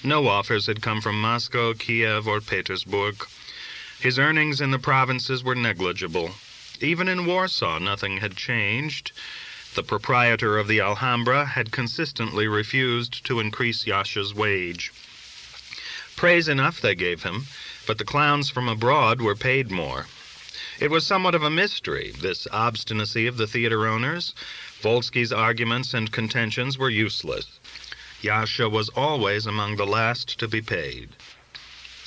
No offers had come from Moscow, Kiev, or Petersburg. His earnings in the provinces were negligible. Even in Warsaw, nothing had changed. The proprietor of the Alhambra had consistently refused to increase Yasha's wage. Praise enough they gave him, but the clowns from abroad were paid more. It was somewhat of a mystery, this obstinacy of the theater owners. Volsky's arguments and contentions were useless. Yasha was always among the last to be paid.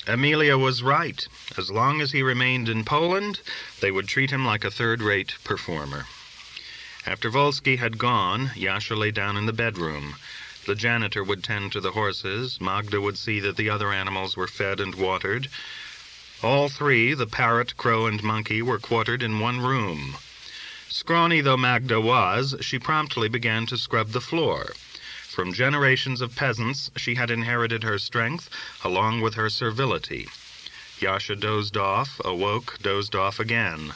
Amelia was right. As long as he remained in Poland, they would treat him like a third-rate performer. After Volsky had gone, Yasha lay down in the bedroom. The janitor would tend to the horses. Magda would see that the other animals were fed and watered. All three, the parrot, crow, and monkey, were quartered in one room. Scrawny though Magda was, she promptly began to scrub the floor. From generations of peasants, she had inherited her strength, along with her servility. Yasha dozed off, awoke, dozed off again.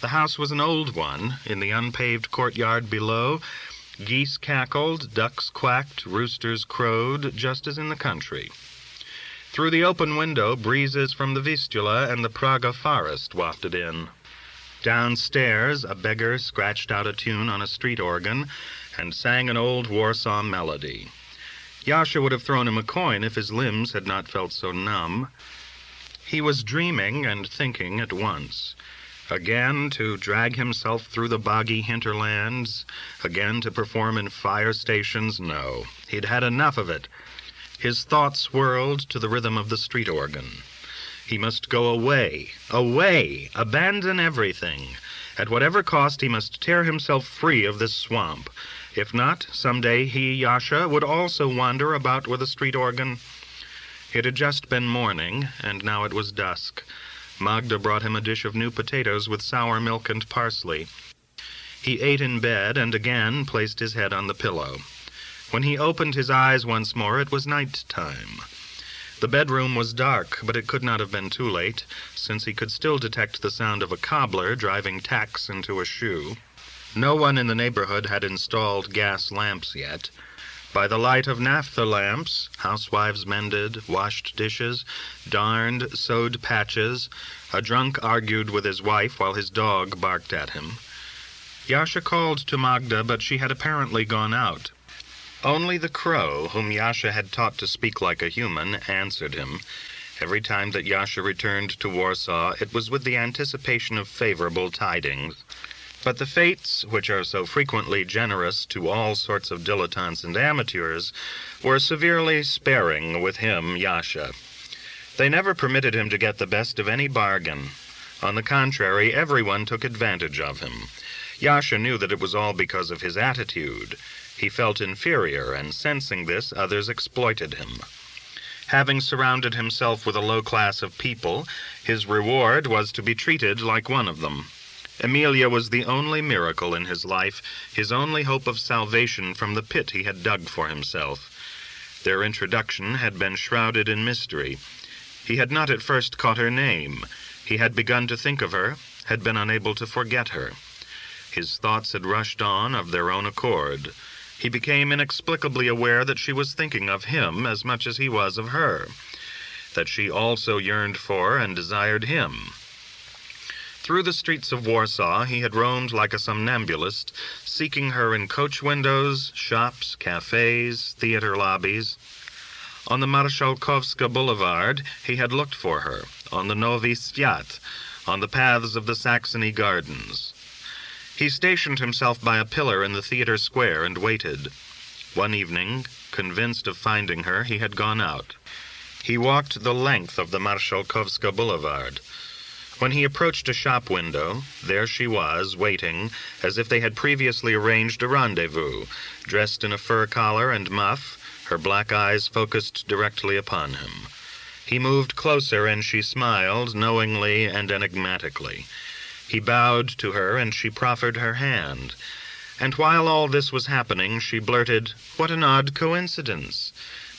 The house was an old one. In the unpaved courtyard below, geese cackled, ducks quacked, roosters crowed, just as in the country. Through the open window, breezes from the Vistula and the Praga forest wafted in. Downstairs, a beggar scratched out a tune on a street organ and sang an old Warsaw melody. Yasha would have thrown him a coin if his limbs had not felt so numb. He was dreaming and thinking at once. Again to drag himself through the boggy hinterlands, again to perform in fire stations, no. He'd had enough of it. His thoughts whirled to the rhythm of the street organ. He must go away, abandon everything. At whatever cost, he must tear himself free of this swamp. If not, someday he, Yasha, would also wander about with a street organ. It had just been morning, and now it was dusk. Magda brought him a dish of new potatoes with sour milk and parsley. He ate in bed and again placed his head on the pillow. When he opened his eyes once more, it was night time. The bedroom was dark, but it could not have been too late, since he could still detect the sound of a cobbler driving tacks into a shoe. No one in the neighborhood had installed gas lamps yet. By the light of naphtha lamps, housewives mended, washed dishes, darned, sewed patches. A drunk argued with his wife while his dog barked at him. Yasha called to Magda, but she had apparently gone out. Only the crow, whom Yasha had taught to speak like a human, answered him. Every time that Yasha returned to Warsaw, it was with the anticipation of favorable tidings. But the fates, which are so frequently generous to all sorts of dilettantes and amateurs, were severely sparing with him, Yasha. They never permitted him to get the best of any bargain. On the contrary, everyone took advantage of him. Yasha knew that it was all because of his attitude. He felt inferior, and sensing this, others exploited him. Having surrounded himself with a low class of people, his reward was to be treated like one of them. Amelia was the only miracle in his life, his only hope of salvation from the pit he had dug for himself. Their introduction had been shrouded in mystery. He had not at first caught her name. He had begun to think of her, had been unable to forget her. His thoughts had rushed on of their own accord. He became inexplicably aware that she was thinking of him as much as he was of her, that she also yearned for and desired him. Through the streets of Warsaw he had roamed like a somnambulist, seeking her in coach windows, shops, cafes, theater lobbies. On the Marszałkowska Boulevard he had looked for her, on the Nowy Swiat, on the paths of the Saxony Gardens. He stationed himself by a pillar in the theater square and waited. One evening, convinced of finding her, he had gone out. He walked the length of the Marszałkowska Boulevard. When he approached a shop window, there she was, waiting, as if they had previously arranged a rendezvous, dressed in a fur collar and muff, her black eyes focused directly upon him. He moved closer, and she smiled, knowingly and enigmatically. He bowed to her, and she proffered her hand. And while all this was happening, she blurted, "What an odd coincidence!"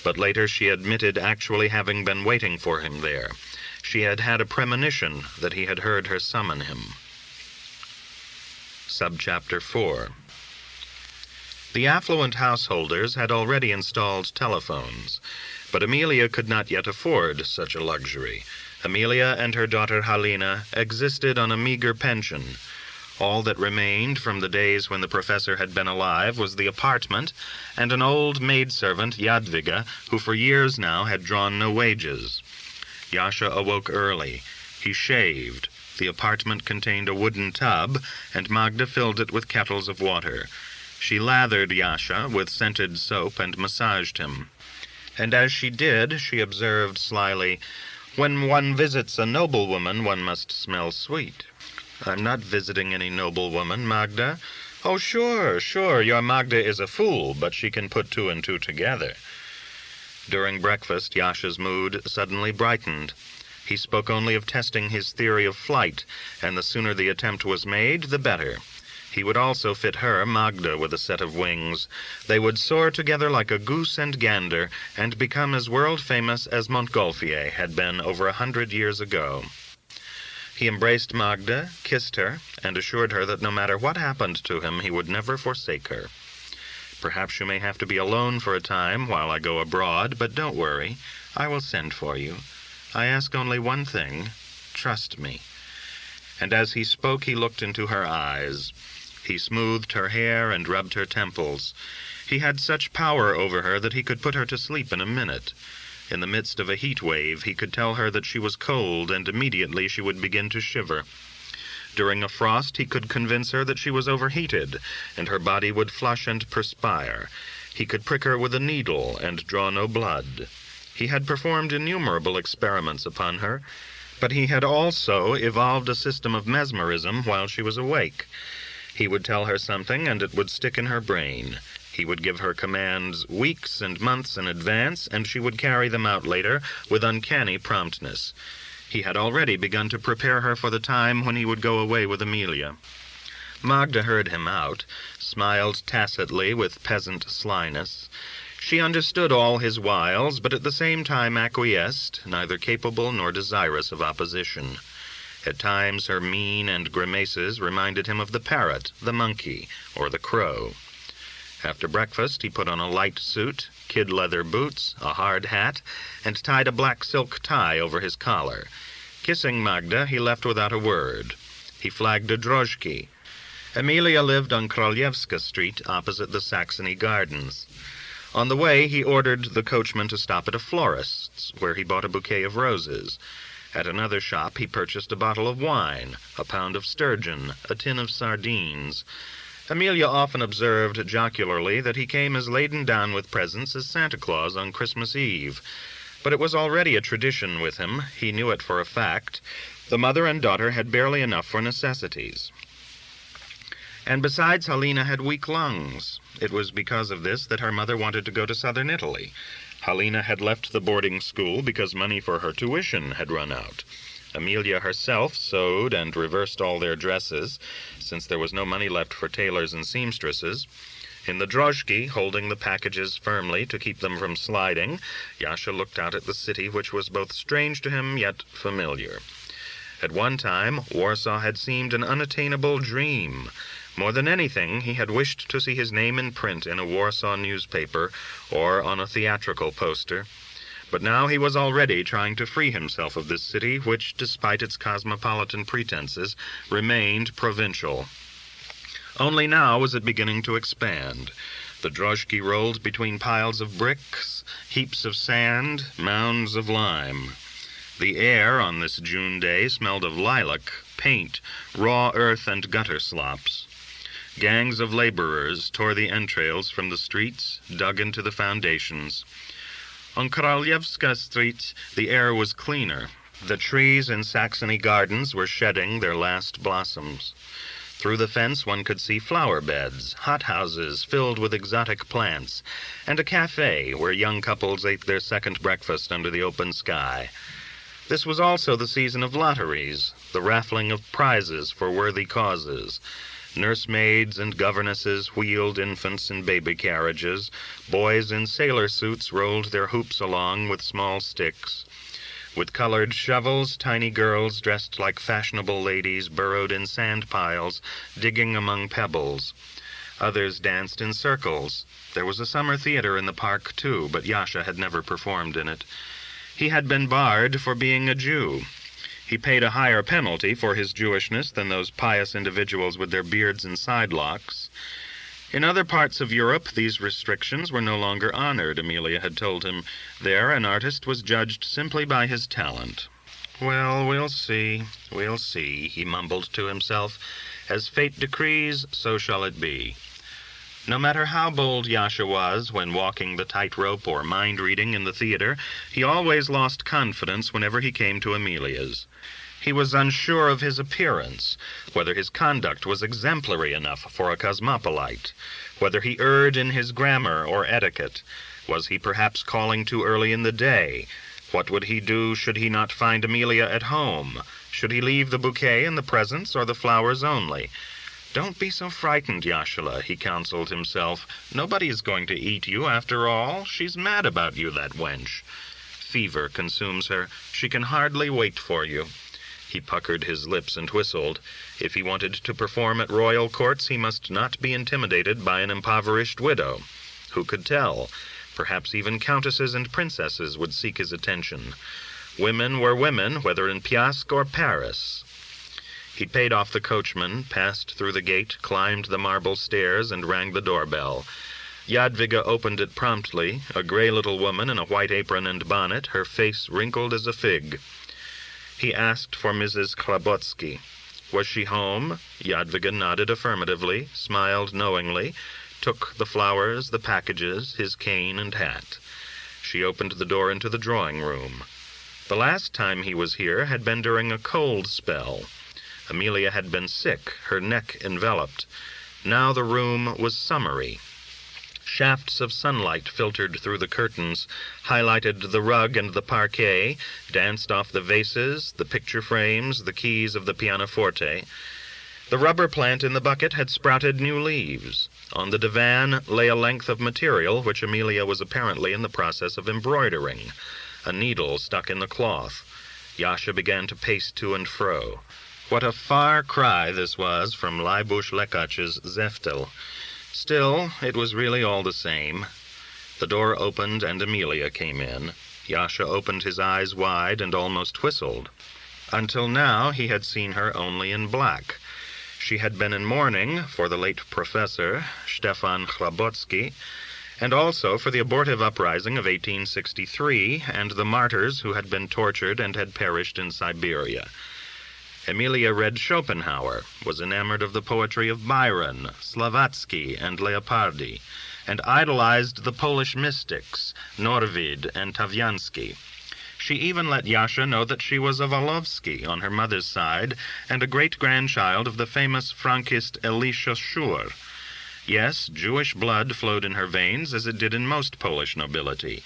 But later she admitted actually having been waiting for him there. She had had a premonition that he had heard her summon him. Subchapter 4. The affluent householders had already installed telephones, but Amelia could not yet afford such a luxury. Amelia and her daughter Halina existed on a meager pension. All that remained from the days when the professor had been alive was the apartment and an old maidservant, Jadwiga, who for years now had drawn no wages. Yasha awoke early. He shaved. The apartment contained a wooden tub, and Magda filled it with kettles of water. She lathered Yasha with scented soap and massaged him. And as she did, she observed slyly, "When one visits a noblewoman, one must smell sweet." "I'm not visiting any noblewoman, Magda." "Oh, sure, your Magda is a fool, but she can put two and two together." During breakfast, Yasha's mood suddenly brightened. He spoke only of testing his theory of flight, and the sooner the attempt was made, the better. He would also fit her, Magda, with a set of wings. They would soar together like a goose and gander, and become as world-famous as Montgolfier had been over 100 years ago. He embraced Magda, kissed her, and assured her that no matter what happened to him, he would never forsake her. "Perhaps you may have to be alone for a time while I go abroad, but don't worry. I will send for you. I ask only one thing. Trust me." And as he spoke, he looked into her eyes. He smoothed her hair and rubbed her temples. He had such power over her that he could put her to sleep in a minute. In the midst of a heat wave, he could tell her that she was cold, and immediately she would begin to shiver. During a frost, he could convince her that she was overheated, and her body would flush and perspire. He could prick her with a needle and draw no blood. He had performed innumerable experiments upon her, but he had also evolved a system of mesmerism while she was awake. He would tell her something, and it would stick in her brain. He would give her commands weeks and months in advance, and she would carry them out later with uncanny promptness. He had already begun to prepare her for the time when he would go away with Amelia. Magda heard him out, smiled tacitly with peasant slyness. She understood all his wiles, but at the same time acquiesced, neither capable nor desirous of opposition. At times her mien and grimaces reminded him of the parrot, the monkey, or the crow. After breakfast he put on a light suit, kid leather boots, a hard hat, and tied a black silk tie over his collar. Kissing Magda, he left without a word. He flagged a drozhki. Amelia lived on Krolievska Street, opposite the Saxony Gardens. On the way, he ordered the coachman to stop at a florist's, where he bought a bouquet of roses. At another shop he purchased a bottle of wine, a pound of sturgeon, a tin of sardines. Amelia often observed jocularly that he came as laden down with presents as Santa Claus on Christmas Eve. But it was already a tradition with him. He knew it for a fact. The mother and daughter had barely enough for necessities. And besides, Halina had weak lungs. It was because of this that her mother wanted to go to southern Italy. Halina had left the boarding school because money for her tuition had run out. Amelia herself sewed and reversed all their dresses, since there was no money left for tailors and seamstresses. In the drozhki, holding the packages firmly to keep them from sliding, Yasha looked out at the city, which was both strange to him yet familiar. At one time, Warsaw had seemed an unattainable dream. More than anything, he had wished to see his name in print in a Warsaw newspaper or on a theatrical poster. But now he was already trying to free himself of this city, which, despite its cosmopolitan pretenses, remained provincial. Only now was it beginning to expand. The drozhki rolled between piles of bricks, heaps of sand, mounds of lime. The air on this June day smelled of lilac, paint, raw earth, and gutter slops. Gangs of laborers tore the entrails from the streets, dug into the foundations. On Krolievska Street, the air was cleaner. The trees in Saxony Gardens were shedding their last blossoms. Through the fence one could see flower beds, hothouses filled with exotic plants, and a cafe where young couples ate their second breakfast under the open sky. This was also the season of lotteries, the raffling of prizes for worthy causes. Nursemaids and governesses wheeled infants in baby carriages. Boys in sailor suits rolled their hoops along with small sticks. With colored shovels, tiny girls dressed like fashionable ladies burrowed in sand piles, digging among pebbles. Others danced in circles. There was a summer theater in the park, too, but Yasha had never performed in it. He had been barred for being a Jew. He paid a higher penalty for his Jewishness than those pious individuals with their beards and sidelocks. In other parts of Europe, these restrictions were no longer honored, Amelia had told him. There, an artist was judged simply by his talent. "Well, we'll see, he mumbled to himself. As fate decrees, so shall it be." No matter how bold Yasha was when walking the tightrope or mind-reading in the theater, he always lost confidence whenever he came to Amelia's. He was unsure of his appearance, whether his conduct was exemplary enough for a cosmopolite, whether he erred in his grammar or etiquette. Was he perhaps calling too early in the day? What would he do should he not find Amelia at home? Should he leave the bouquet and the presents, or the flowers only? "Don't be so frightened, Yashala," he counseled himself. "Nobody is going to eat you, after all. She's mad about you, that wench. Fever consumes her. She can hardly wait for you." He puckered his lips and whistled. If he wanted to perform at royal courts, he must not be intimidated by an impoverished widow. Who could tell? Perhaps even countesses and princesses would seek his attention. Women were women, whether in Piasque or Paris. He paid off the coachman, passed through the gate, climbed the marble stairs, and rang the doorbell. Jadwiga opened it promptly, a gray little woman in a white apron and bonnet, her face wrinkled as a fig. He asked for Mrs. Klabotsky. Was she home? Jadwiga nodded affirmatively, smiled knowingly, took the flowers, the packages, his cane and hat. She opened the door into the drawing-room. The last time he was here had been during a cold spell. Amelia had been sick, her neck enveloped. Now the room was summery. Shafts of sunlight filtered through the curtains, highlighted the rug and the parquet, danced off the vases, the picture frames, the keys of the pianoforte. The rubber plant in the bucket had sprouted new leaves. On the divan lay a length of material which Amelia was apparently in the process of embroidering. A needle stuck in the cloth. Yasha began to pace to and fro. What a far cry this was from Leibush Lekach's Zeftel. Still, it was really all the same. The door opened and Amelia came in. Yasha opened his eyes wide and almost whistled. Until now he had seen her only in black. She had been in mourning for the late professor, Stefan Chlabotsky, and also for the abortive uprising of 1863 and the martyrs who had been tortured and had perished in Siberia. Amelia read Schopenhauer, was enamored of the poetry of Byron, Slavatsky, and Leopardi, and idolized the Polish mystics, Norwid and Taviansky. She even let Yasha know that she was a Walowski on her mother's side and a great-grandchild of the famous Frankist Elisha Schur. Yes, Jewish blood flowed in her veins as it did in most Polish nobility.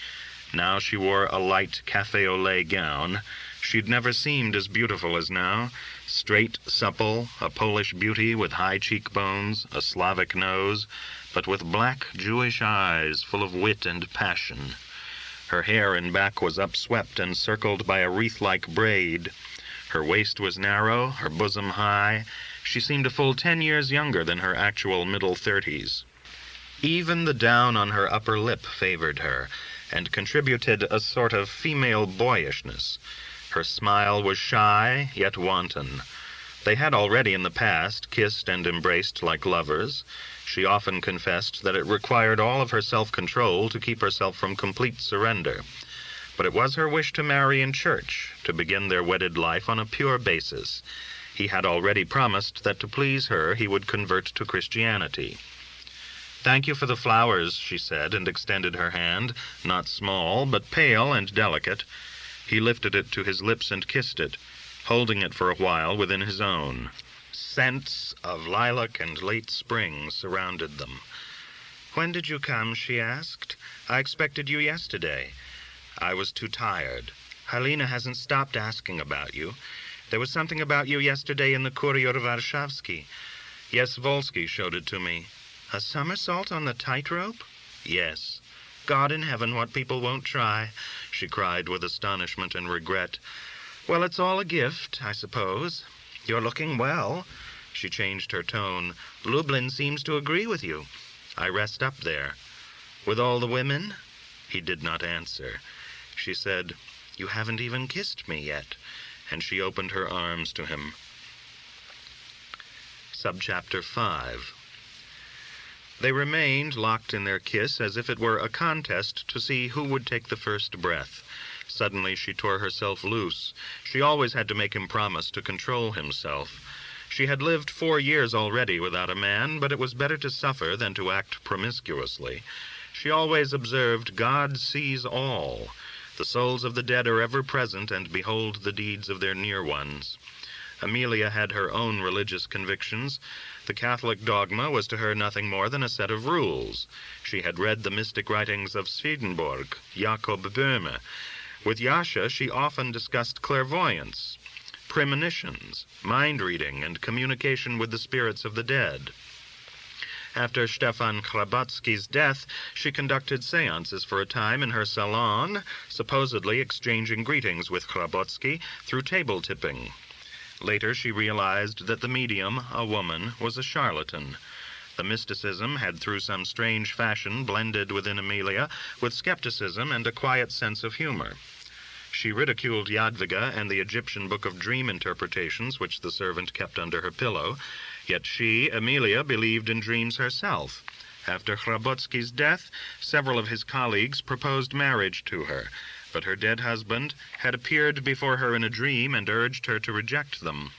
Now she wore a light café au lait gown. She'd never seemed as beautiful as now. Straight, supple, a Polish beauty with high cheekbones, a Slavic nose, but with black Jewish eyes full of wit and passion. Her hair in back was upswept and circled by a wreath-like braid. Her waist was narrow, her bosom high. She seemed a full 10 years younger than her actual middle 30s. Even the down on her upper lip favored her, and contributed a sort of female boyishness. Her smile was shy, yet wanton. They had already in the past kissed and embraced like lovers. She often confessed that it required all of her self-control to keep herself from complete surrender. But it was her wish to marry in church, to begin their wedded life on a pure basis. He had already promised that to please her he would convert to Christianity. "Thank you for the flowers," she said, and extended her hand, not small, but pale and delicate. He lifted it to his lips and kissed it, holding it for a while within his own. Scents of lilac and late spring surrounded them. "When did you come?" she asked. "I expected you yesterday." "I was too tired. Halina hasn't stopped asking about you. There was something about you yesterday in the Kurier Warszawski. Yes, Volsky showed it to me." "A somersault on the tightrope?" "Yes. God in heaven, what people won't try," she cried with astonishment and regret. "Well, it's all a gift, I suppose. You're looking well." She changed her tone. "Lublin seems to agree with you. I rest up there." "With all the women?" He did not answer. She said, "You haven't even kissed me yet," and she opened her arms to him. Subchapter 5. They remained locked in their kiss as if it were a contest to see who would take the first breath. Suddenly she tore herself loose. She always had to make him promise to control himself. She had lived 4 years already without a man, but it was better to suffer than to act promiscuously. She always observed, "God sees all. The souls of the dead are ever present and behold the deeds of their near ones." Amelia had her own religious convictions. The Catholic dogma was to her nothing more than a set of rules. She had read the mystic writings of Swedenborg, Jakob Böhme. With Yasha she often discussed clairvoyance, premonitions, mind-reading, and communication with the spirits of the dead. After Stefan Chrabotsky's death, she conducted seances for a time in her salon, supposedly exchanging greetings with Chrabotsky through table tipping. Later she realized that the medium, a woman, was a charlatan. The mysticism had through some strange fashion blended within Amelia with skepticism and a quiet sense of humor. She ridiculed Jadwiga and the Egyptian book of dream interpretations which the servant kept under her pillow, yet she, Amelia, believed in dreams herself. After Chrabotsky's death, several of his colleagues proposed marriage to her, but her dead husband had appeared before her in a dream and urged her to reject them.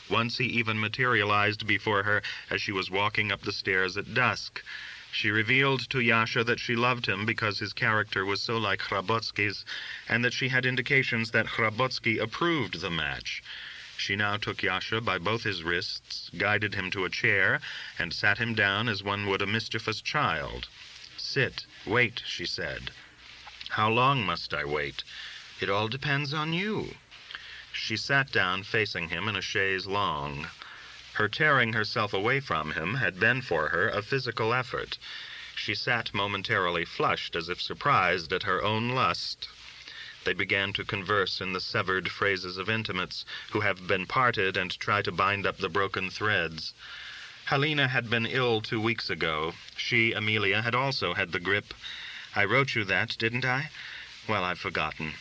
Once he even materialized before her as she was walking up the stairs at dusk. She revealed to Yasha that she loved him because his character was so like Chrabotsky's, and that she had indications that Chrabotsky approved the match. She now took Yasha by both his wrists, guided him to a chair, and sat him down as one would a mischievous child. "Sit, wait," she said. "How long must I wait?" "It all depends on you." She sat down facing him in a chaise longue. Her tearing herself away from him had been for her a physical effort. She sat momentarily flushed, as if surprised at her own lust. They began to converse in the severed phrases of intimates who have been parted and try to bind up the broken threads. Helena had been ill 2 weeks ago. She, Amelia, had also had the grippe. "I wrote you that, didn't I? Well, I've forgotten.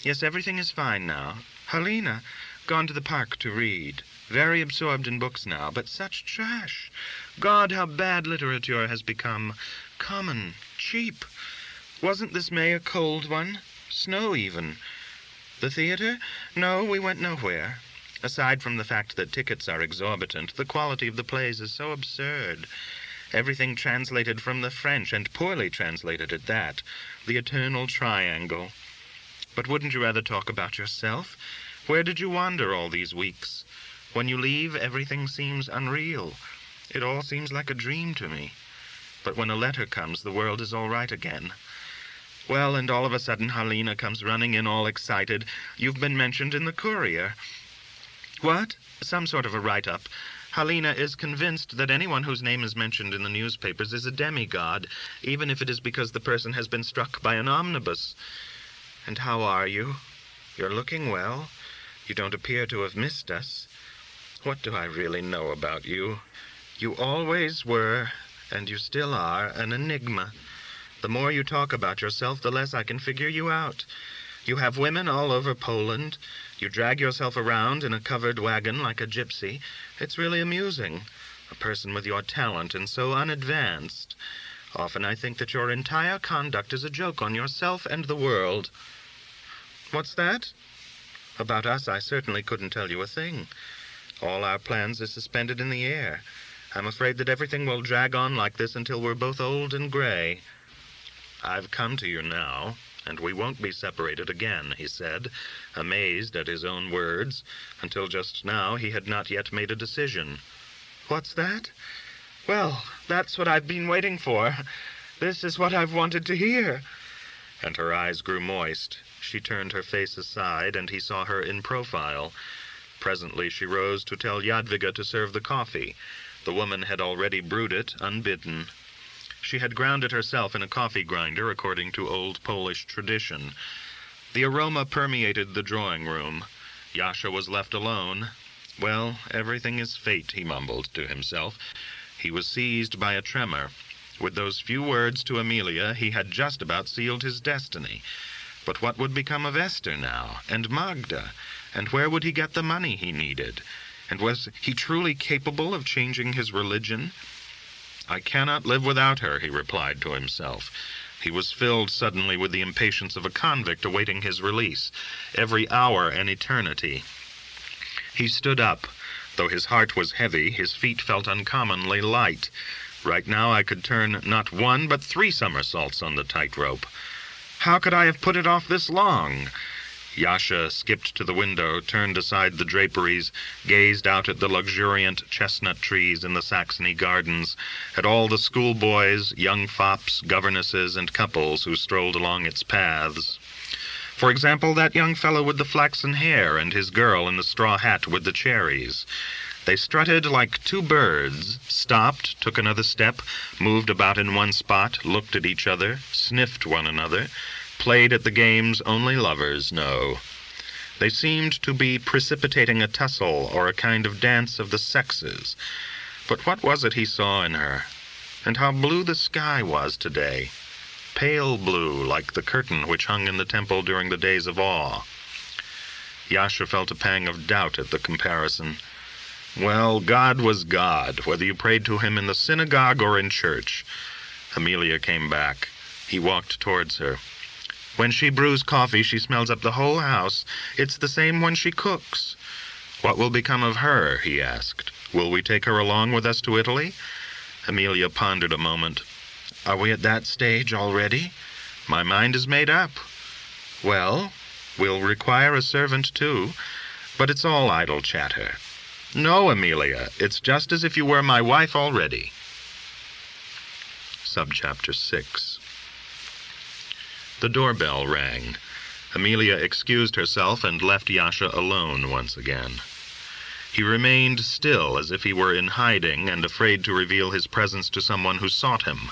Yes, everything is fine now. Helena, gone to the park to read. Very absorbed in books now, but such trash. God, how bad literature has become. Common, cheap. Wasn't this May a cold one? Snow, even. The theater? No, we went nowhere. Aside from the fact that tickets are exorbitant, the quality of the plays is so absurd. Everything translated from the French, and poorly translated at that. The eternal triangle. But wouldn't you rather talk about yourself? Where did you wander all these weeks? When you leave, everything seems unreal. It all seems like a dream to me. But when a letter comes, the world is all right again. Well, and all of a sudden Helena comes running in all excited. You've been mentioned in the Courier. What? Some sort of a write-up. Helena is convinced that anyone whose name is mentioned in the newspapers is a demigod, even if it is because the person has been struck by an omnibus. And how are you? You're looking well. You don't appear to have missed us. What do I really know about you? You always were, and you still are, an enigma. The more you talk about yourself, the less I can figure you out. You have women all over Poland. You drag yourself around in a covered wagon like a gypsy. It's really amusing. A person with your talent and so unadvanced. Often I think that your entire conduct is a joke on yourself and the world. What's that? About us, I certainly couldn't tell you a thing. All our plans are suspended in the air. I'm afraid that everything will drag on like this until we're both old and gray. I've come to you now, and we won't be separated again, he said, amazed at his own words. Until just now, he had not yet made a decision. What's that? Well, that's what I've been waiting for. This is what I've wanted to hear. And her eyes grew moist. She turned her face aside, and he saw her in profile. Presently she rose to tell Jadwiga to serve the coffee. The woman had already brewed it, unbidden. She had ground it herself in a coffee grinder, according to old Polish tradition. The aroma permeated the drawing room. Yasha was left alone. Well, everything is fate, he mumbled to himself. He was seized by a tremor. With those few words to Amelia, he had just about sealed his destiny. But what would become of Esther now, and Magda? And where would he get the money he needed? And was he truly capable of changing his religion? I cannot live without her, he replied to himself. He was filled suddenly with the impatience of a convict awaiting his release, every hour an eternity. He stood up. Though his heart was heavy, his feet felt uncommonly light. Right now I could turn not 1 but 3 somersaults on the tightrope. How could I have put it off this long? Yasha skipped to the window, turned aside the draperies, gazed out at the luxuriant chestnut trees in the Saxony gardens, at all the schoolboys, young fops, governesses, and couples who strolled along its paths. For example, that young fellow with the flaxen hair and his girl in the straw hat with the cherries. They strutted like 2 birds, stopped, took another step, moved about in one spot, looked at each other, sniffed one another, played at the games only lovers know. They seemed to be precipitating a tussle or a kind of dance of the sexes. But what was it he saw in her? And how blue the sky was today. Pale blue, like the curtain which hung in the temple during the days of awe. Yasha felt a pang of doubt at the comparison. Well, God was God, whether you prayed to him in the synagogue or in church. Amelia came back. He walked towards her. When she brews coffee, she smells up the whole house. It's the same when she cooks. What will become of her, he asked. Will we take her along with us to Italy? Amelia pondered a moment. Are we at that stage already? My mind is made up. Well, we'll require a servant too, but it's all idle chatter. No, Amelia, it's just as if you were my wife already. Subchapter 6. The doorbell rang. Amelia excused herself and left Yasha alone once again. He remained still, as if he were in hiding and afraid to reveal his presence to someone who sought him.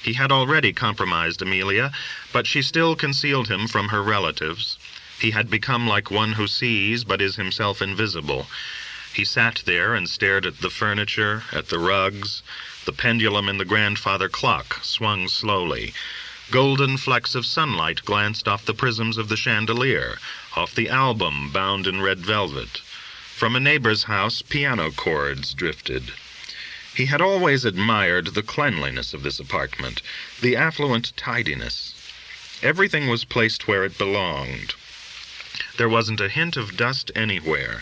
He had already compromised Amelia, but she still concealed him from her relatives. He had become like one who sees but is himself invisible. He sat there and stared at the furniture, at the rugs. The pendulum in the grandfather clock swung slowly. Golden flecks of sunlight glanced off the prisms of the chandelier, off the album bound in red velvet. From a neighbor's house, piano chords drifted. He had always admired the cleanliness of this apartment, the affluent tidiness. Everything was placed where it belonged. There wasn't a hint of dust anywhere.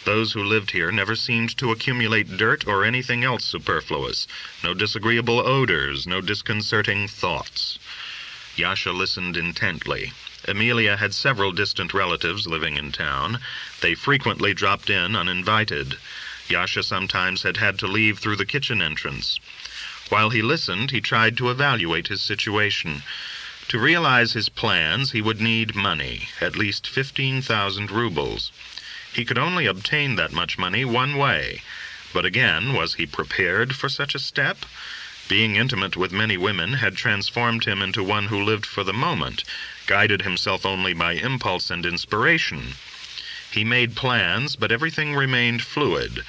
Those who lived here never seemed to accumulate dirt or anything else superfluous. No disagreeable odors, no disconcerting thoughts. Yasha listened intently. Amelia had several distant relatives living in town. They frequently dropped in uninvited. Yasha sometimes had to leave through the kitchen entrance. While he listened, he tried to evaluate his situation. To realize his plans, he would need money, at least 15,000 rubles. He could only obtain that much money one way. But again, was he prepared for such a step? Being intimate with many women had transformed him into one who lived for the moment, guided himself only by impulse and inspiration. He made plans, but everything remained fluid.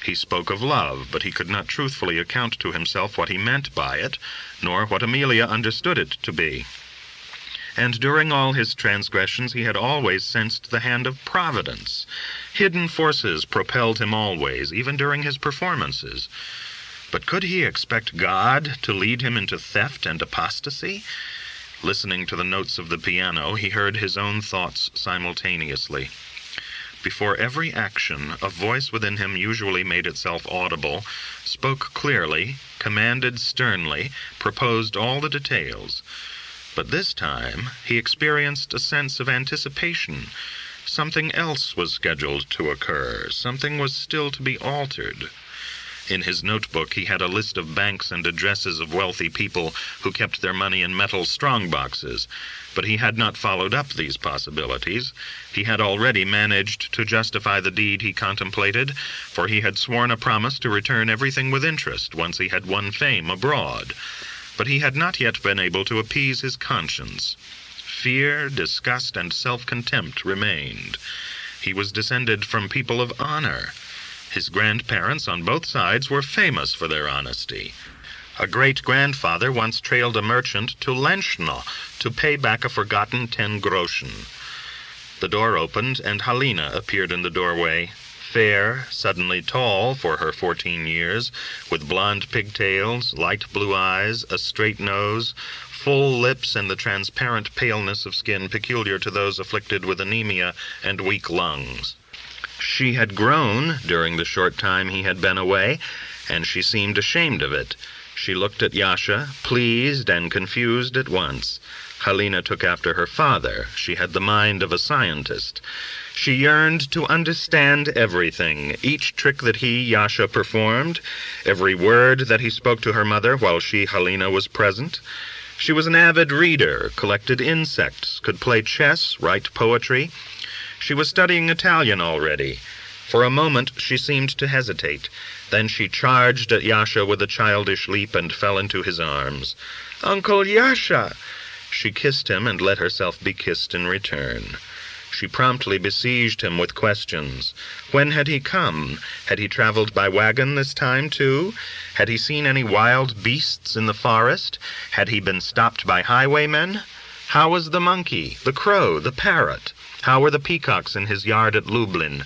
He spoke of love, but he could not truthfully account to himself what he meant by it, nor what Amelia understood it to be. And during all his transgressions he had always sensed the hand of Providence. Hidden forces propelled him always, even during his performances. But could he expect God to lead him into theft and apostasy? Listening to the notes of the piano, he heard his own thoughts simultaneously. Before every action, a voice within him usually made itself audible, spoke clearly, commanded sternly, proposed all the details. But this time he experienced a sense of anticipation. Something else was scheduled to occur. Something was still to be altered. In his notebook he had a list of banks and addresses of wealthy people who kept their money in metal strong-boxes. But he had not followed up these possibilities. He had already managed to justify the deed he contemplated, for he had sworn a promise to return everything with interest once he had won fame abroad. But he had not yet been able to appease his conscience. Fear, disgust, and self-contempt remained. He was descended from people of honor. His grandparents on both sides were famous for their honesty. A great-grandfather once trailed a merchant to Lenchno to pay back a forgotten 10 groschen. The door opened, and Halina appeared in the doorway, fair, suddenly tall for her 14 years, with blonde pigtails, light blue eyes, a straight nose, full lips, and the transparent paleness of skin peculiar to those afflicted with anemia and weak lungs. She had grown during the short time he had been away, and she seemed ashamed of it. She looked at Yasha, pleased and confused at once. Halina took after her father. She had the mind of a scientist. She yearned to understand everything, each trick that he, Yasha, performed, every word that he spoke to her mother while she, Halina, was present. She was an avid reader, collected insects, could play chess, write poetry. She was studying Italian already. For a moment she seemed to hesitate. Then she charged at Yasha with a childish leap and fell into his arms. "Uncle Yasha!" She kissed him and let herself be kissed in return. She promptly besieged him with questions. When had he come? Had he traveled by wagon this time, too? Had he seen any wild beasts in the forest? Had he been stopped by highwaymen? How was the monkey, the crow, the parrot? How were the peacocks in his yard at Lublin?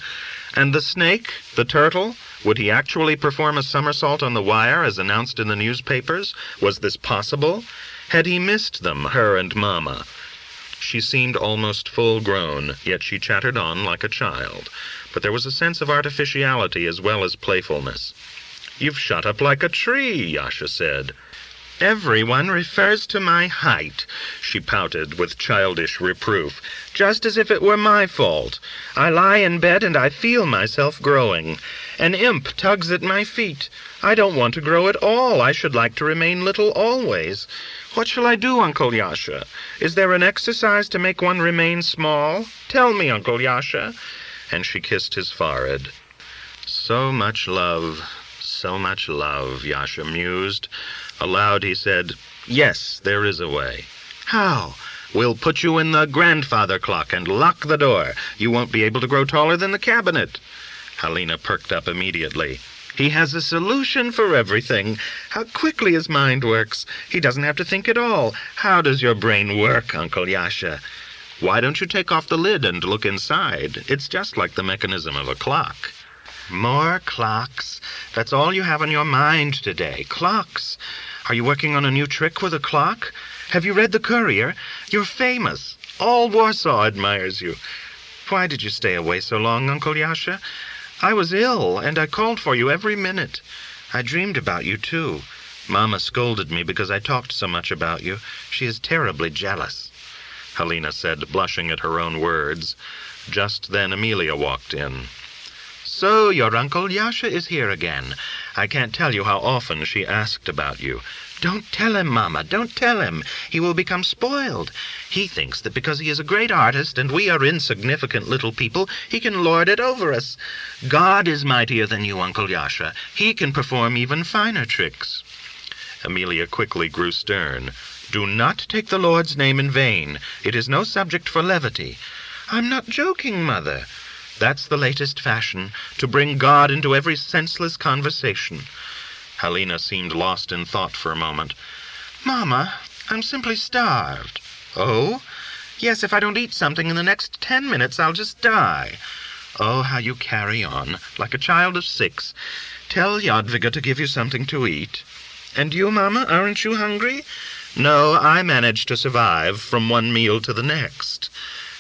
And the snake, the turtle? Would he actually perform a somersault on the wire as announced in the newspapers? Was this possible? Had he missed them, her and Mama? She seemed almost full-grown, yet she chattered on like a child. But there was a sense of artificiality as well as playfulness. "You've shut up like a tree," Yasha said. "Everyone refers to my height," she pouted with childish reproof, "just as if it were my fault. I lie in bed and I feel myself growing. An imp tugs at my feet. I don't want to grow at all. I should like to remain little always. What shall I do, Uncle Yasha? Is there an exercise to make one remain small? Tell me, Uncle Yasha." And she kissed his forehead. So much love, Yasha mused. Aloud he said, "Yes, there is a way." "How?" "We'll put you in the grandfather clock and lock the door. You won't be able to grow taller than the cabinet." Halina perked up immediately. "He has a solution for everything. How quickly his mind works. He doesn't have to think at all. How does your brain work, Uncle Yasha?" "Why don't you take off the lid and look inside? It's just like the mechanism of a clock." "More clocks. That's all you have on your mind today. Clocks. Are you working on a new trick with a clock? Have you read the Courier? You're famous. All Warsaw admires you. Why did you stay away so long, Uncle Yasha? I was ill, and I called for you every minute. I dreamed about you, too. Mama scolded me because I talked so much about you. She is terribly jealous," Halina said, blushing at her own words. Just then Amelia walked in. "So your Uncle Yasha is here again. I can't tell you how often she asked about you." "Don't tell him, Mama, don't tell him. He will become spoiled. He thinks that because he is a great artist and we are insignificant little people, he can lord it over us. God is mightier than you, Uncle Yasha. He can perform even finer tricks." Amelia quickly grew stern. "Do not take the Lord's name in vain. It is no subject for levity." "I'm not joking, Mother." "That's the latest fashion, to bring God into every senseless conversation." Halina seemed lost in thought for a moment. "Mama, I'm simply starved." "Oh?" "Yes, if I don't eat something in the next 10 minutes, I'll just die." "Oh, how you carry on, like a child of 6. Tell Jadwiga to give you something to eat." "And you, Mama, aren't you hungry?" "No, I manage to survive from one meal to the next."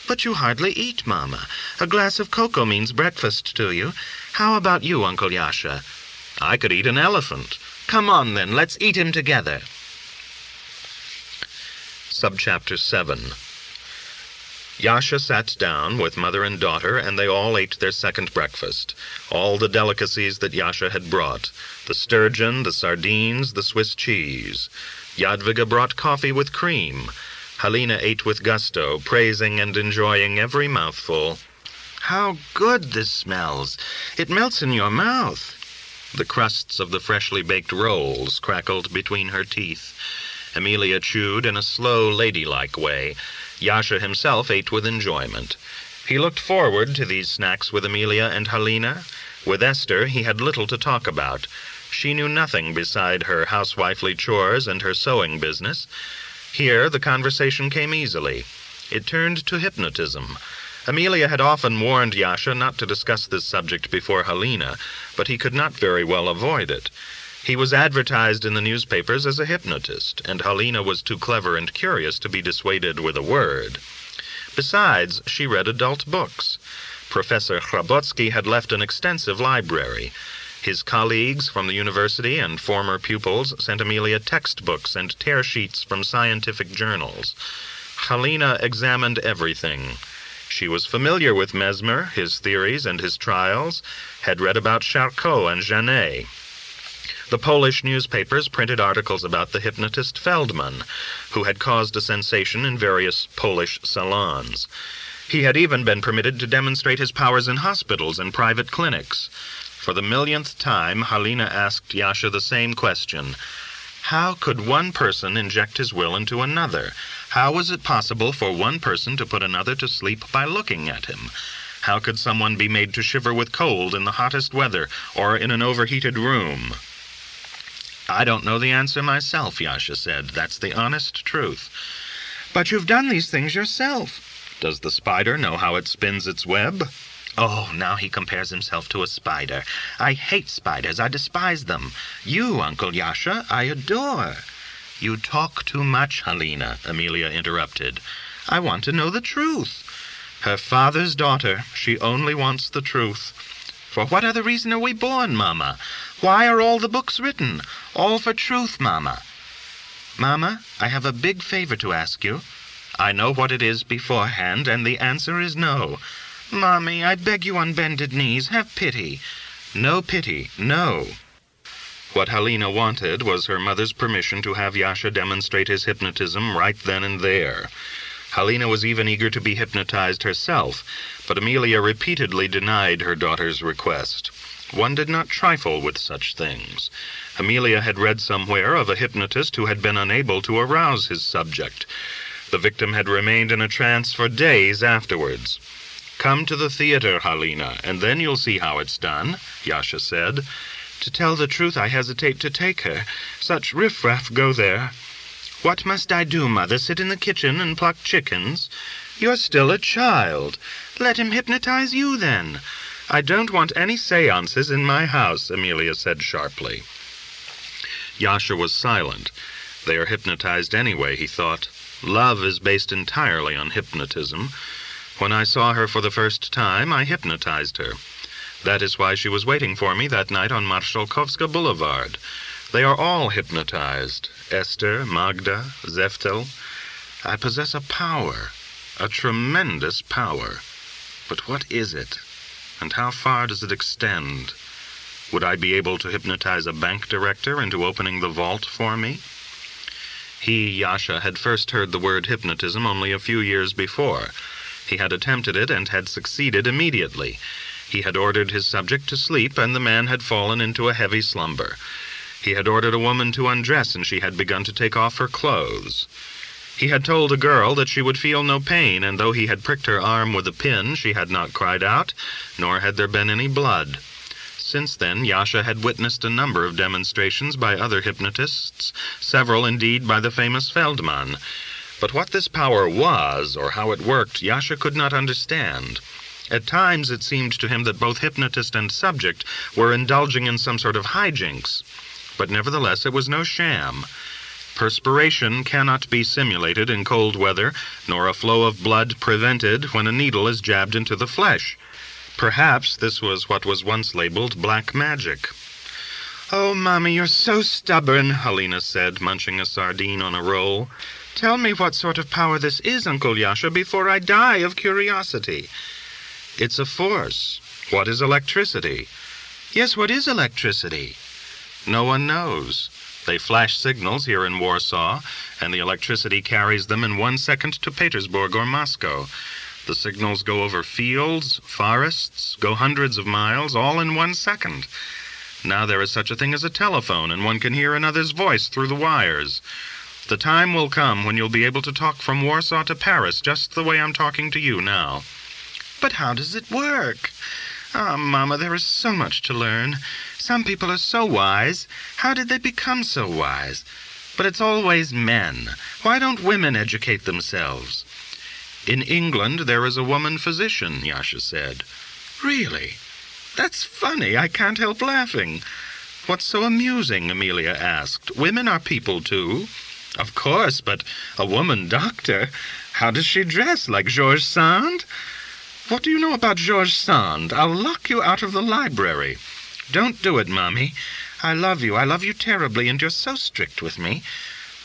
"But you hardly eat, Mama. A glass of cocoa means breakfast to you. How about you, Uncle Yasha?" "I could eat an elephant." "Come on, then. Let's eat him together." Subchapter 7. Yasha sat down with mother and daughter, and they all ate their second breakfast. All the delicacies that Yasha had brought. The sturgeon, the sardines, the Swiss cheese. Jadwiga brought coffee with cream. Halina ate with gusto, praising and enjoying every mouthful. "How good this smells! It melts in your mouth." The crusts of the freshly baked rolls crackled between her teeth. Amelia chewed in a slow, ladylike way. Yasha himself ate with enjoyment. He looked forward to these snacks with Amelia and Halina. With Esther, he had little to talk about. She knew nothing beside her housewifely chores and her sewing business. Here, the conversation came easily. It turned to hypnotism. Amelia had often warned Yasha not to discuss this subject before Halina, but he could not very well avoid it. He was advertised in the newspapers as a hypnotist, and Halina was too clever and curious to be dissuaded with a word. Besides, she read adult books. Professor Hrabotsky had left an extensive library. His colleagues from the university and former pupils sent Amelia textbooks and tear sheets from scientific journals. Halina examined everything. She was familiar with Mesmer, his theories and his trials, had read about Charcot and Janet. The Polish newspapers printed articles about the hypnotist Feldman, who had caused a sensation in various Polish salons. He had even been permitted to demonstrate his powers in hospitals and private clinics. For the millionth time, Halina asked Yasha the same question. How could one person inject his will into another? How was it possible for one person to put another to sleep by looking at him? How could someone be made to shiver with cold in the hottest weather or in an overheated room? I don't know the answer myself, Yasha said. That's the honest truth. But you've done these things yourself. Does the spider know how it spins its web? Oh, now he compares himself to a spider. I hate spiders. I despise them. You, Uncle Yasha, I adore. You talk too much, Halina, Amelia interrupted. I want to know the truth. Her father's daughter. She only wants the truth. For what other reason are we born, Mama? Why are all the books written? All for truth, Mama. Mama, I have a big favor to ask you. I know what it is beforehand, and the answer is no. Mommy, I beg you on bended knees, have pity. No pity, no. What Halina wanted was her mother's permission to have Yasha demonstrate his hypnotism right then and there. Halina was even eager to be hypnotized herself, but Amelia repeatedly denied her daughter's request. One did not trifle with such things. Amelia had read somewhere of a hypnotist who had been unable to arouse his subject. The victim had remained in a trance for days afterwards. Come to the theater, Halina, and then you'll see how it's done, Yasha said. To tell the truth, I hesitate to take her. Such riffraff go there. What must I do, Mother? Sit in the kitchen and pluck chickens? You're still a child. Let him hypnotize you, then. I don't want any seances in my house, Amelia said sharply. Yasha was silent. They are hypnotized anyway, he thought. Love is based entirely on hypnotism. When I saw her for the first time, I hypnotized her. That is why she was waiting for me that night on Marshalkovska Boulevard. They are all hypnotized. Esther, Magda, Zeftel. I possess a power, a tremendous power. But what is it? And how far does it extend? Would I be able to hypnotize a bank director into opening the vault for me? He, Yasha, had first heard the word hypnotism only a few years before. He had attempted it and had succeeded immediately. He had ordered his subject to sleep, and the man had fallen into a heavy slumber. He had ordered a woman to undress, and she had begun to take off her clothes. He had told a girl that she would feel no pain, and though he had pricked her arm with a pin, she had not cried out, nor had there been any blood. Since then, Yasha had witnessed a number of demonstrations by other hypnotists, several indeed by the famous Feldman. But what this power was, or how it worked, Yasha could not understand. At times it seemed to him that both hypnotist and subject were indulging in some sort of hijinks. But nevertheless it was no sham. Perspiration cannot be simulated in cold weather, nor a flow of blood prevented when a needle is jabbed into the flesh. Perhaps this was what was once labeled black magic. Oh, Mommy, you're so stubborn, Halina said, munching a sardine on a roll. Tell me what sort of power this is, Uncle Yasha, before I die of curiosity. It's a force. What is electricity? Yes, what is electricity? No one knows. They flash signals here in Warsaw, and the electricity carries them in 1 second to Petersburg or Moscow. The signals go over fields, forests, go hundreds of miles, all in 1 second. Now there is such a thing as a telephone, and one can hear another's voice through the wires. The time will come when you'll be able to talk from Warsaw to Paris, just the way I'm talking to you now. But how does it work? Ah, Mama, there is so much to learn. Some people are so wise. How did they become so wise? But it's always men. Why don't women educate themselves? In England, there is a woman physician, Yasha said. Really? That's funny. I can't help laughing. What's so amusing? Amelia asked. Women are people, too. Of course, but a woman doctor? How does she dress, like George Sand? What do you know about George Sand? I'll lock you out of the library. Don't do it, Mommy. I love you terribly, and you're so strict with me.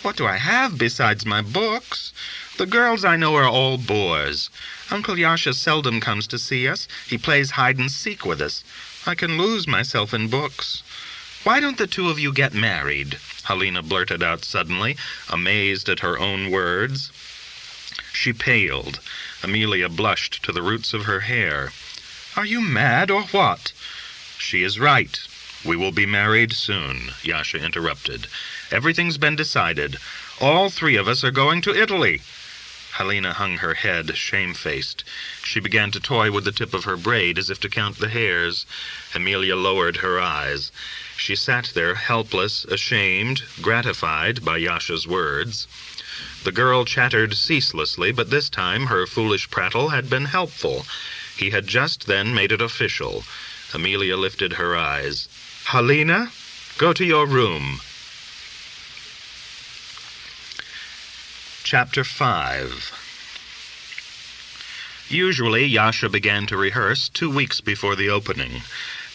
What do I have besides my books? The girls I know are all bores. Uncle Yasha seldom comes to see us. He plays hide-and-seek with us. I can lose myself in books. Why don't the two of you get married? Helena blurted out suddenly, amazed at her own words. She paled. Amelia blushed to the roots of her hair. Are you mad or what? She is right. We will be married soon, Yasha interrupted. Everything's been decided. All three of us are going to Italy. Helena hung her head, shamefaced. She began to toy with the tip of her braid as if to count the hairs. Amelia lowered her eyes. She sat there, helpless, ashamed, gratified by Yasha's words. The girl chattered ceaselessly, but this time her foolish prattle had been helpful. He had just then made it official. Amelia lifted her eyes. Helena, go to your room. Chapter 5. Usually, Yasha began to rehearse 2 weeks before the opening.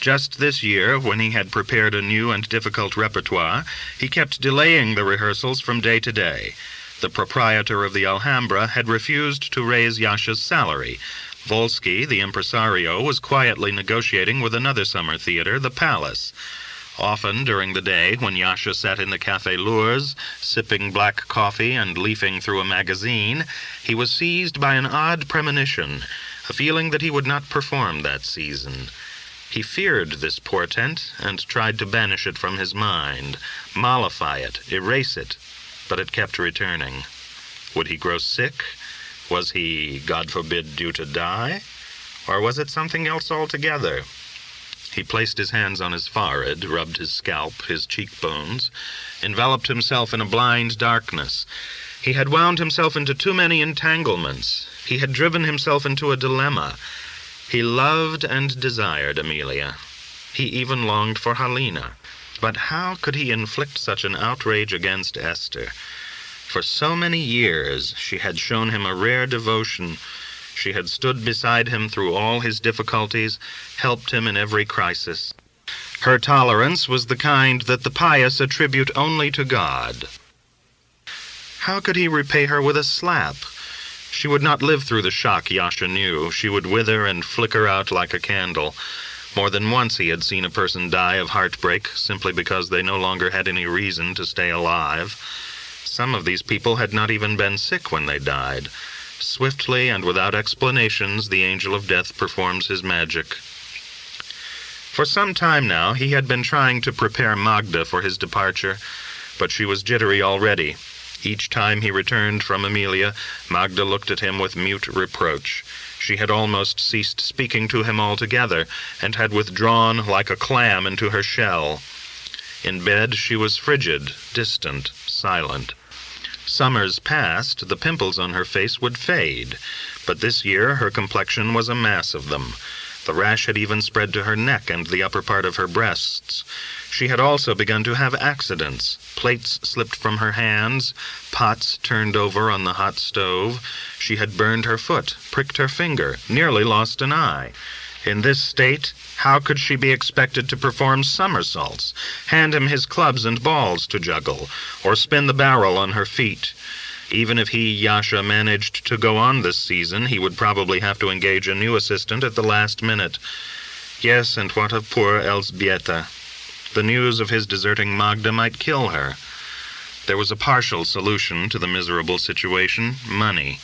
Just this year, when he had prepared a new and difficult repertoire, he kept delaying the rehearsals from day to day. The proprietor of the Alhambra had refused to raise Yasha's salary. Volsky, the impresario, was quietly negotiating with another summer theater, the Palace. Often during the day, when Yasha sat in the Café Lours, sipping black coffee and leafing through a magazine, he was seized by an odd premonition, a feeling that he would not perform that season. He feared this portent and tried to banish it from his mind, mollify it, erase it, but it kept returning. Would he grow sick? Was he, God forbid, due to die? Or was it something else altogether? He placed his hands on his forehead, rubbed his scalp, his cheekbones, enveloped himself in a blind darkness. He had wound himself into too many entanglements. He had driven himself into a dilemma. He loved and desired Amelia. He even longed for Helena. But how could he inflict such an outrage against Esther? For so many years she had shown him a rare devotion. She had stood beside him through all his difficulties, helped him in every crisis. Her tolerance was the kind that the pious attribute only to God. How could he repay her with a slap? She would not live through the shock, Yasha knew. She would wither and flicker out like a candle. More than once he had seen a person die of heartbreak simply because they no longer had any reason to stay alive. Some of these people had not even been sick when they died. Swiftly and without explanations, the angel of death performs his magic. For some time now, he had been trying to prepare Magda for his departure, but she was jittery already. Each time he returned from Amelia, Magda looked at him with mute reproach. She had almost ceased speaking to him altogether, and had withdrawn like a clam into her shell. In bed she was frigid, distant, silent. Summers past, the pimples on her face would fade, but this year her complexion was a mass of them. The rash had even spread to her neck and the upper part of her breasts. She had also begun to have accidents. Plates slipped from her hands, pots turned over on the hot stove. She had burned her foot, pricked her finger, nearly lost an eye. In this state, how could she be expected to perform somersaults, hand him his clubs and balls to juggle, or spin the barrel on her feet? Even if he, Yasha, managed to go on this season, he would probably have to engage a new assistant at the last minute. Yes, and what of poor Elżbieta? The news of his deserting Magda might kill her. There was a partial solution to the miserable situation: money.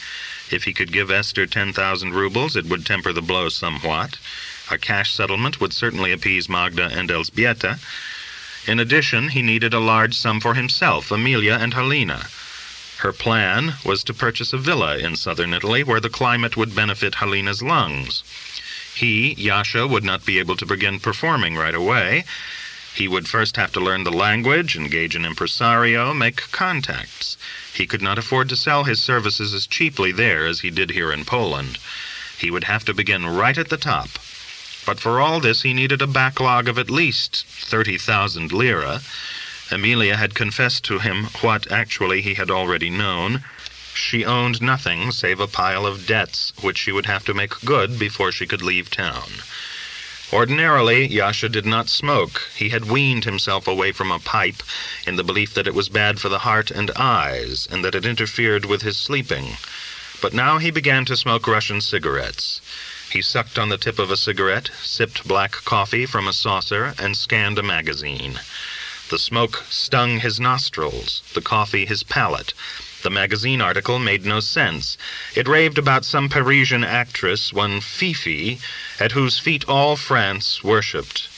If he could give Esther 10,000 rubles, it would temper the blow somewhat. A cash settlement would certainly appease Magda and Elżbieta. In addition, he needed a large sum for himself, Amelia, and Helena. Her plan was to purchase a villa in southern Italy where the climate would benefit Helena's lungs. He, Yasha, would not be able to begin performing right away. He would first have to learn the language, engage an impresario, make contacts. He could not afford to sell his services as cheaply there as he did here in Poland. He would have to begin right at the top. But for all this he needed a backlog of at least 30,000 lira. Emilia had confessed to him what actually he had already known. She owned nothing save a pile of debts which she would have to make good before she could leave town. Ordinarily, Yasha did not smoke. He had weaned himself away from a pipe in the belief that it was bad for the heart and eyes, and that it interfered with his sleeping. But now he began to smoke Russian cigarettes. He sucked on the tip of a cigarette, sipped black coffee from a saucer, and scanned a magazine. The smoke stung his nostrils, the coffee his palate. The magazine article made no sense. It raved about some Parisian actress, one Fifi, at whose feet all France worshipped.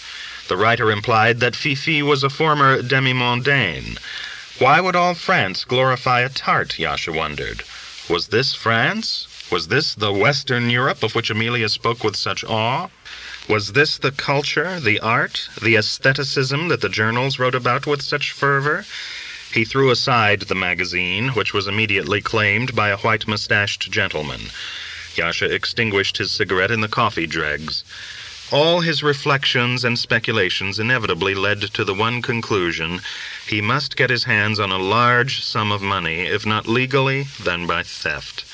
The writer implied that Fifi was a former demi-mondaine. Why would all France glorify a tart, Yasha wondered. Was this France? Was this the Western Europe of which Emilia spoke with such awe? Was this the culture, the art, the aestheticism that the journals wrote about with such fervor? He threw aside the magazine, which was immediately claimed by a white-mustached gentleman. Yasha extinguished his cigarette in the coffee dregs. All his reflections and speculations inevitably led to the one conclusion: he must get his hands on a large sum of money, if not legally, then by theft.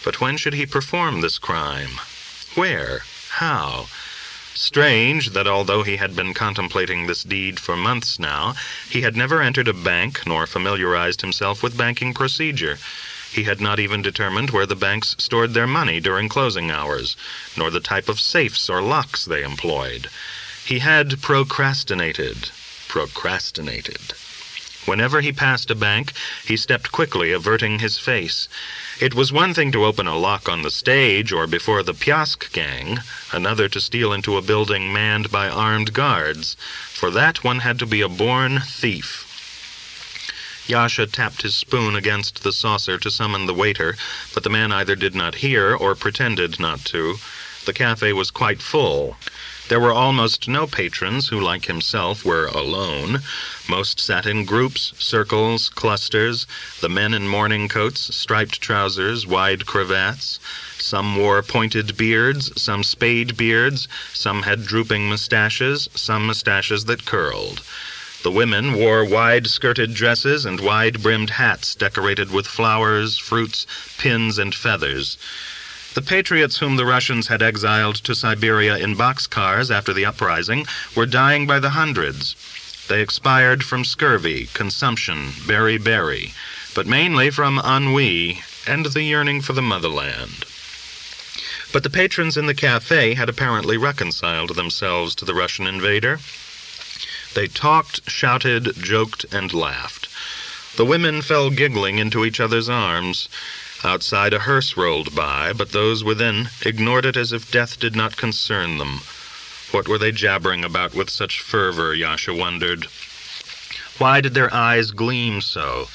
But when should he perform this crime? Where? How? Strange that although he had been contemplating this deed for months now, he had never entered a bank nor familiarized himself with banking procedure. He had not even determined where the banks stored their money during closing hours, nor the type of safes or locks they employed. He had procrastinated. Whenever he passed a bank, he stepped quickly, averting his face. It was one thing to open a lock on the stage or before the Piask gang, another to steal into a building manned by armed guards. For that one had to be a born thief. Yasha tapped his spoon against the saucer to summon the waiter, but the man either did not hear or pretended not to. The cafe was quite full. There were almost no patrons who, like himself, were alone. Most sat in groups, circles, clusters, the men in morning coats, striped trousers, wide cravats. Some wore pointed beards, some spade beards, some had drooping mustaches, some mustaches that curled. The women wore wide-skirted dresses and wide-brimmed hats decorated with flowers, fruits, pins, and feathers. The patriots whom the Russians had exiled to Siberia in boxcars after the uprising were dying by the hundreds. They expired from scurvy, consumption, beriberi, but mainly from ennui and the yearning for the motherland. But the patrons in the cafe had apparently reconciled themselves to the Russian invader. They talked, shouted, joked, and laughed. The women fell giggling into each other's arms. Outside a hearse rolled by, but those within ignored it as if death did not concern them. What were they jabbering about with such fervor, Yasha wondered. Why did their eyes gleam so?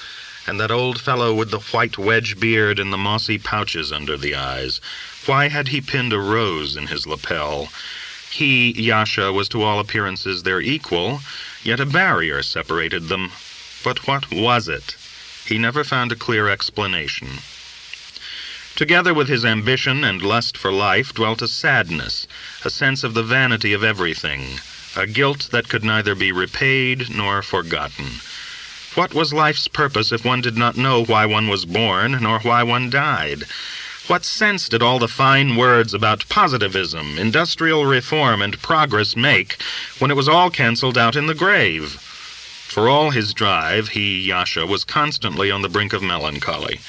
And that old fellow with the white wedge beard and the mossy pouches under the eyes, why had he pinned a rose in his lapel? He, Yasha, was to all appearances their equal, yet a barrier separated them. But what was it? He never found a clear explanation. Together with his ambition and lust for life dwelt a sadness, a sense of the vanity of everything, a guilt that could neither be repaid nor forgotten. What was life's purpose if one did not know why one was born nor why one died? What sense did all the fine words about positivism, industrial reform, and progress make when it was all cancelled out in the grave? For all his drive, he, Yasha, was constantly on the brink of melancholy.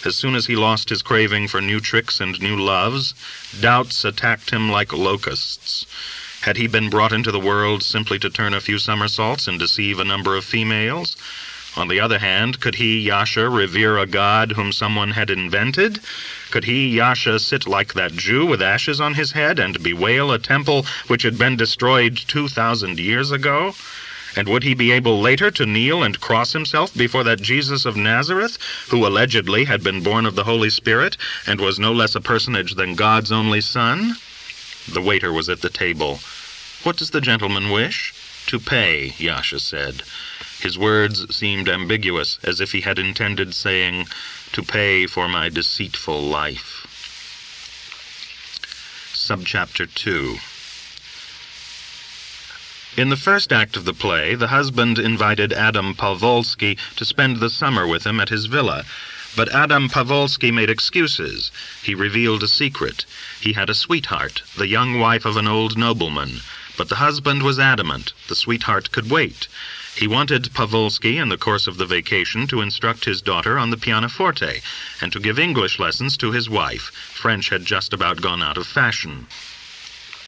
As soon as he lost his craving for new tricks and new loves, doubts attacked him like locusts. Had he been brought into the world simply to turn a few somersaults and deceive a number of females? On the other hand, could he, Yasha, revere a god whom someone had invented? Could he, Yasha, sit like that Jew with ashes on his head and bewail a temple which had been destroyed 2,000 years ago? And would he be able later to kneel and cross himself before that Jesus of Nazareth, who allegedly had been born of the Holy Spirit, and was no less a personage than God's only Son? The waiter was at the table. "What does the gentleman wish?" "To pay," Yasha said. His words seemed ambiguous, as if he had intended saying, "To pay for my deceitful life." Subchapter 2. In the first act of the play, the husband invited Adam Pawlowski to spend the summer with him at his villa, but Adam Pawlowski made excuses. He revealed a secret. He had a sweetheart, the young wife of an old nobleman, but the husband was adamant. The sweetheart could wait. He wanted Pawlowski, in the course of the vacation, to instruct his daughter on the pianoforte, and to give English lessons to his wife. French had just about gone out of fashion.